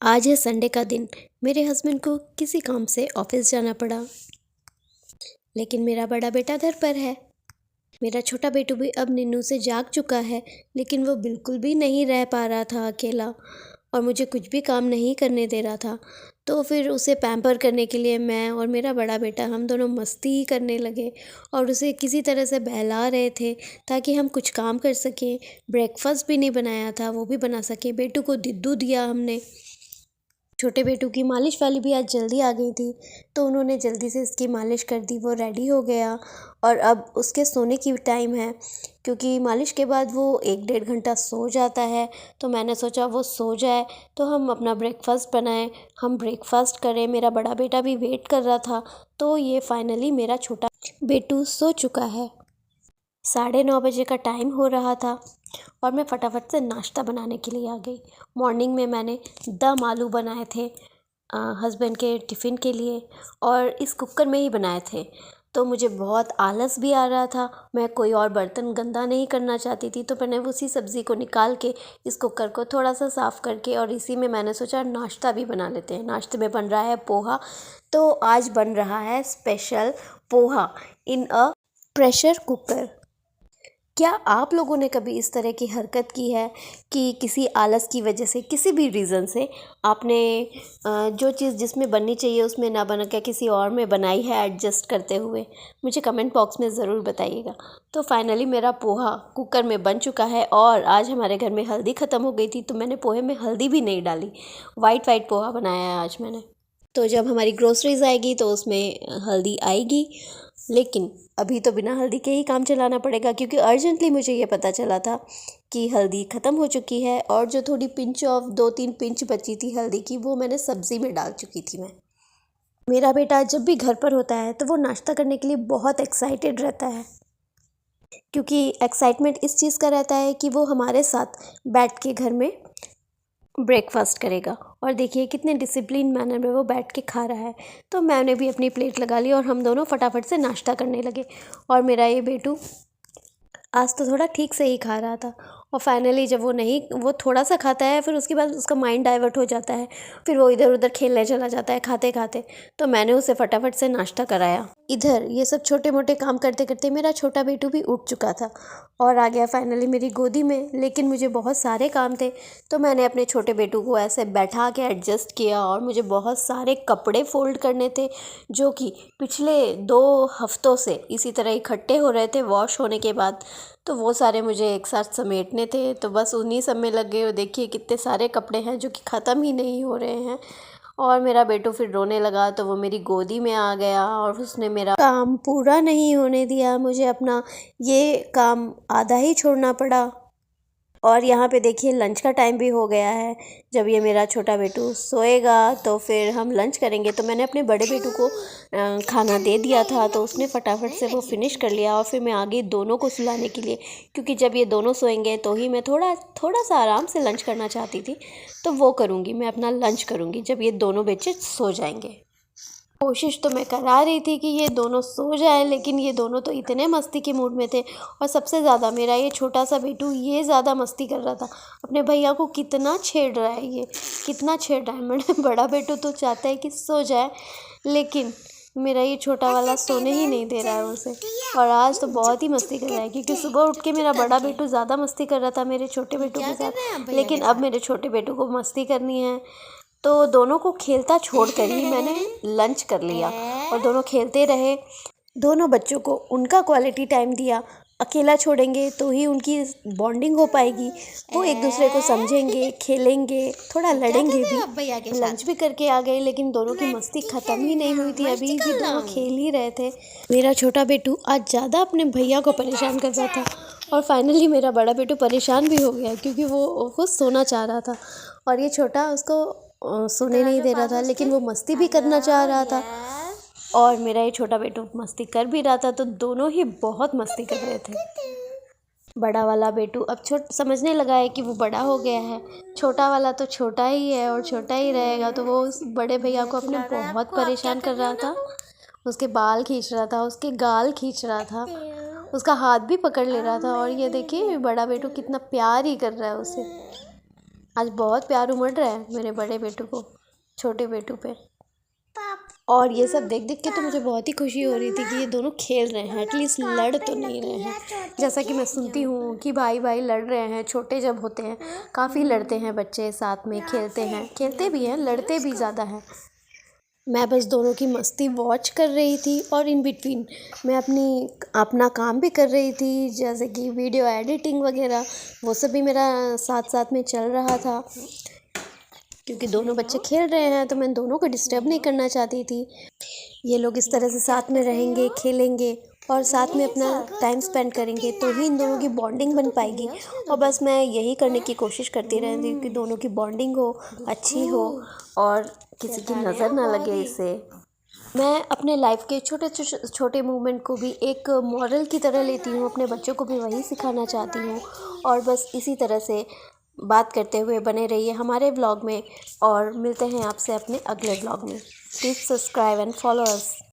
आज है संडे का दिन। मेरे हस्बैंड को किसी काम से ऑफिस जाना पड़ा, लेकिन मेरा बड़ा बेटा घर पर है। मेरा छोटा बेटू भी अब नींद से जाग चुका है, लेकिन वो बिल्कुल भी नहीं रह पा रहा था अकेला और मुझे कुछ भी काम नहीं करने दे रहा था। तो फिर उसे पैम्पर करने के लिए मैं और मेरा बड़ा बेटा हम दोनों मस्ती ही करने लगे और उसे किसी तरह से बहला रहे थे ताकि हम कुछ काम कर सकें। ब्रेकफास्ट भी नहीं बनाया था, वो भी बना सकें। बेटू को दिद्दू दिया हमने। छोटे बेटू की मालिश वाली भी आज जल्दी आ गई थी, तो उन्होंने जल्दी से इसकी मालिश कर दी। वो रेडी हो गया और अब उसके सोने की टाइम है, क्योंकि मालिश के बाद वो 1-1.5 घंटा सो जाता है। तो मैंने सोचा वो सो जाए तो हम अपना ब्रेकफास्ट बनाएं, हम ब्रेकफास्ट करें। मेरा बड़ा बेटा भी वेट कर रहा था। तो ये फाइनली मेरा छोटा बेटू सो चुका है। 9:30 बजे का टाइम हो रहा था और मैं फटाफट से नाश्ता बनाने के लिए आ गई। मॉर्निंग में मैंने दम आलू बनाए थे हस्बैंड के टिफ़िन के लिए, और इस कुकर में ही बनाए थे। तो मुझे बहुत आलस भी आ रहा था, मैं कोई और बर्तन गंदा नहीं करना चाहती थी। तो मैंने उसी सब्ज़ी को निकाल के इस कुकर को थोड़ा सा साफ़ करके और इसी में मैंने सोचा नाश्ता भी बना लेते हैं। नाश्ते में बन रहा है पोहा। तो आज बन रहा है special poha in a pressure cooker. क्या आप लोगों ने कभी इस तरह की हरकत की है कि किसी आलस की वजह से, किसी भी रीज़न से आपने जो चीज़ जिसमें बननी चाहिए उसमें ना बना के किसी और में बनाई है एडजस्ट करते हुए? मुझे कमेंट बॉक्स में ज़रूर बताइएगा। तो फाइनली मेरा पोहा कुकर में बन चुका है और आज हमारे घर में हल्दी ख़त्म हो गई थी, तो मैंने पोहे में हल्दी भी नहीं डाली। वाइट वाइट पोहा बनाया है आज मैंने। तो जब हमारी ग्रोसरीज़ आएगी तो उसमें हल्दी आएगी, लेकिन अभी तो बिना हल्दी के ही काम चलाना पड़ेगा, क्योंकि अर्जेंटली मुझे ये पता चला था कि हल्दी ख़त्म हो चुकी है और जो थोड़ी पिंच ऑफ 2-3 पिंच बची थी हल्दी की, वो मैंने सब्ज़ी में डाल चुकी थी मैं। मेरा बेटा जब भी घर पर होता है तो वो नाश्ता करने के लिए बहुत एक्साइटेड रहता है, क्योंकि एक्साइटमेंट इस चीज़ का रहता है कि वो हमारे साथ बैठ के घर में ब्रेकफास्ट करेगा। और देखिए कितने डिसिप्लिन मैनर में वो बैठ के खा रहा है। तो मैंने भी अपनी प्लेट लगा ली और हम दोनों फटाफट से नाश्ता करने लगे। और मेरा ये बेटू आज तो थोड़ा ठीक से ही खा रहा था, और फाइनली जब वो थोड़ा सा खाता है, फिर उसके बाद उसका माइंड डाइवर्ट हो जाता है, फिर वो इधर उधर खेलने चला जाता है खाते खाते। तो मैंने उसे फटाफट से नाश्ता कराया। इधर ये सब छोटे मोटे काम करते करते मेरा छोटा बेटू भी उठ चुका था और आ गया फाइनली मेरी गोदी में। लेकिन मुझे बहुत सारे काम थे, तो मैंने अपने छोटे बेटू को ऐसे बैठा के एडजस्ट किया, और मुझे बहुत सारे कपड़े फोल्ड करने थे जो कि पिछले 2 हफ्तों से इसी तरह इकट्ठे हो रहे थे वॉश होने के बाद। तो वो सारे मुझे एक साथ समेटने थे, तो बस उन्हीं सब में लग गए। और देखिए कितने सारे कपड़े हैं जो कि ख़त्म ही नहीं हो रहे हैं। और मेरा बेटू फिर रोने लगा, तो वो मेरी गोदी में आ गया और उसने मेरा काम पूरा नहीं होने दिया। मुझे अपना ये काम आधा ही छोड़ना पड़ा। और यहाँ पे देखिए लंच का टाइम भी हो गया है। जब ये मेरा छोटा बेटू सोएगा तो फिर हम लंच करेंगे। तो मैंने अपने बड़े बेटू को खाना दे दिया था, तो उसने फटाफट से वो फिनिश कर लिया। और फिर मैं आ गई दोनों को सुलाने के लिए, क्योंकि जब ये दोनों सोएंगे तो ही मैं थोड़ा थोड़ा सा आराम से लंच करना चाहती थी। तो वो करूँगी, मैं अपना लंच करूँगी जब ये दोनों बच्चे सो जाएंगे। कोशिश तो मैं करा रही थी कि ये दोनों सो जाएं, लेकिन ये दोनों तो इतने मस्ती के मूड में थे। और सबसे ज़्यादा मेरा ये छोटा सा बेटू ये ज़्यादा मस्ती कर रहा था। अपने भैया को कितना छेड़ रहा है, ये कितना छेड़ रहा है। मेरा बड़ा बेटू तो चाहता है कि सो जाए, लेकिन मेरा ये छोटा वाला सोने ही नहीं दे रहा है उसे। और आज तो बहुत ही मस्ती कर रहा है, क्योंकि सुबह उठ के मेरा बड़ा बेटू ज़्यादा मस्ती कर रहा था मेरे छोटे बेटू के साथ, लेकिन अब मेरे छोटे बेटू को मस्ती करनी है। तो दोनों को खेलता छोड़कर ही मैंने लंच कर लिया और दोनों खेलते रहे। दोनों बच्चों को उनका क्वालिटी टाइम दिया। अकेला छोड़ेंगे तो ही उनकी बॉन्डिंग हो पाएगी, वो एक दूसरे को समझेंगे, खेलेंगे, थोड़ा लड़ेंगे भी। लंच भी करके आ गए, लेकिन दोनों की मस्ती ख़त्म ही नहीं हुई थी, अभी भी दोनों खेल ही रहे थे। मेरा छोटा बेटू आज ज़्यादा अपने भैया को परेशान कर रहा था, और फाइनली मेरा बड़ा बेटू परेशान भी हो गया, क्योंकि वो सोना चाह रहा था और ये छोटा उसको सोने नहीं दे रहा था, लेकिन वो मस्ती भी करना चाह रहा था। और मेरा ये छोटा बेटू मस्ती कर भी रहा था, तो दोनों ही बहुत मस्ती कर रहे थे। बड़ा वाला बेटू अब समझने लगा है कि वो बड़ा हो गया है। छोटा वाला तो छोटा ही है और छोटा ही रहेगा, तो वो उस बड़े भैया को अपने बहुत परेशान कर रहा था। उसके बाल खींच रहा था, उसके गाल खींच रहा था, उसका हाथ भी पकड़ ले रहा था। और ये देखिए बड़ा बेटू कितना प्यार ही कर रहा है उसे। आज बहुत प्यार उमड़ रहा है मेरे बड़े बेटू को छोटे बेटू पे। और ये सब देख देख के तो मुझे बहुत ही खुशी हो रही थी कि ये दोनों खेल रहे हैं, एटलीस्ट लड़ तो नहीं रहे हैं। जैसा कि मैं सुनती हूँ कि भाई भाई लड़ रहे हैं, छोटे जब होते हैं काफ़ी लड़ते हैं बच्चे, साथ में खेलते भी हैं, लड़ते भी ज़्यादा हैं। मैं बस दोनों की मस्ती वॉच कर रही थी और इन बिटवीन मैं अपना काम भी कर रही थी, जैसे कि वीडियो एडिटिंग वगैरह, वो सब भी मेरा साथ साथ में चल रहा था। क्योंकि दोनों बच्चे खेल रहे हैं तो मैं दोनों को डिस्टर्ब नहीं करना चाहती थी। ये लोग इस तरह से साथ में रहेंगे, खेलेंगे और साथ में अपना टाइम स्पेंड करेंगे तो ही इन दोनों की बॉन्डिंग बन पाएगी। और बस मैं यही करने की कोशिश करती रहती हूँ कि दोनों की बॉन्डिंग हो, अच्छी हो और किसी की नज़र ना लगे इससे। मैं अपने लाइफ के छोटे छोटे मूवमेंट को भी एक मॉरल की तरह लेती हूँ, अपने बच्चों को भी वही सिखाना चाहती हूँ। और बस इसी तरह से बात करते हुए बने रहिए हमारे व्लॉग में और मिलते हैं आपसे अपने अगले व्लॉग में। Please subscribe and follow us.